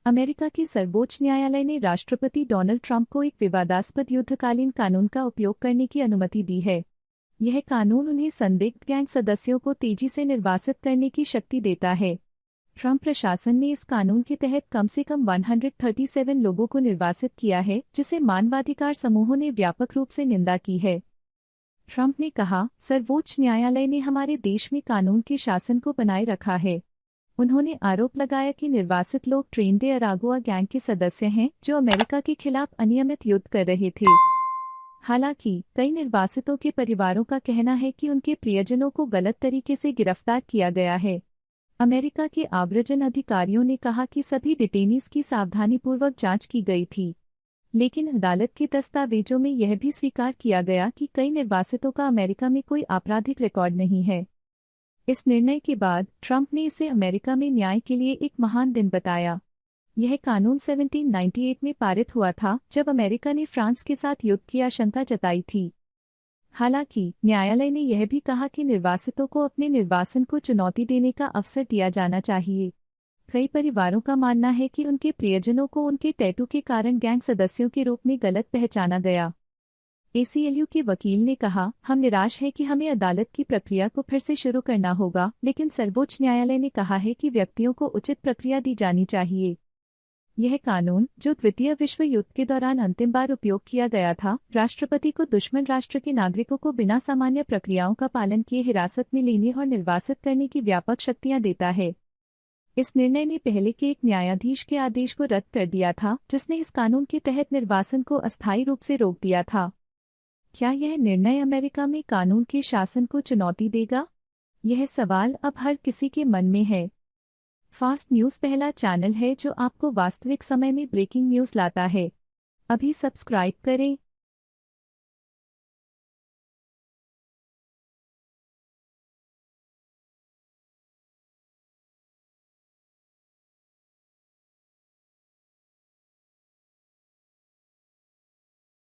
America के सर्वोच्च न्यायालय ने राष्ट्रपति डोनाल्ड ट्रंप को एक विवादास्पद युद्धकालीन कानून का उपयोग करने की अनुमति दी है। यह कानून उन्हें संदिग्ध गैंग सदस्यों को तेजी से निर्वासित करने की शक्ति देता है। ट्रंप प्रशासन ने इस कानून के तहत कम से कम 137 लोगों को निर्वासित किया है, जिसे मानवाधिकार समूहों ने व्यापक रूप से निंदा की है। ट्रंप ने कहा, सर्वोच्च न्यायालय ने हमारे देश में कानून के शासन को बनाए रखा है। उन्होंने आरोप लगाया कि निर्वासित लोग ट्रेंडे अरागुआ गैंग के सदस्य हैं, जो अमेरिका के खिलाफ अनियमित युद्ध कर रहे थे। हालांकि कई निर्वासितों के परिवारों का कहना है कि उनके प्रियजनों को गलत तरीके से गिरफ्तार किया गया है। अमेरिका के आव्रजन अधिकारियों ने कहा कि सभी डिटेनीज की सावधानीपूर्वक जांच की गई थी, लेकिन अदालत के दस्तावेजों में यह भी स्वीकार किया गया कि कई निर्वासितों का अमेरिका में कोई आपराधिक रिकॉर्ड नहीं है। इस निर्णय के बाद ट्रंप ने इसे अमेरिका में न्याय के लिए एक महान दिन बताया। यह कानून 1798 में पारित हुआ था, जब अमेरिका ने फ्रांस के साथ युद्ध की आशंका जताई थी। हालांकि न्यायालय ने यह भी कहा कि निर्वासितों को अपने निर्वासन को चुनौती देने का अवसर दिया जाना चाहिए। कई परिवारों का मानना है कि उनके प्रियजनों को उनके टैटू के कारण गैंग सदस्यों के रूप में गलत पहचाना गया। ACLU के वकील ने कहा, हम निराश हैं कि हमें अदालत की प्रक्रिया को फिर से शुरू करना होगा, लेकिन सर्वोच्च न्यायालय ने कहा है कि व्यक्तियों को उचित प्रक्रिया दी जानी चाहिए। यह कानून, जो द्वितीय विश्व युद्ध के दौरान अंतिम बार उपयोग किया गया था, राष्ट्रपति को दुश्मन राष्ट्र के नागरिकों को बिना सामान्य प्रक्रियाओं का पालन किए हिरासत में लेने और निर्वासित करने की व्यापक शक्तियां देता है। इस निर्णय ने पहले के एक न्यायाधीश के आदेश को रद्द कर दिया था, जिसने इस कानून के तहत निर्वासन को अस्थायी रूप से रोक दिया था। क्या यह निर्णय अमेरिका में कानून के शासन को चुनौती देगा? यह सवाल अब हर किसी के मन में है। फास्ट न्यूज़ पहला चैनल है जो आपको वास्तविक समय में ब्रेकिंग न्यूज़ लाता है। अभी सब्सक्राइब करें।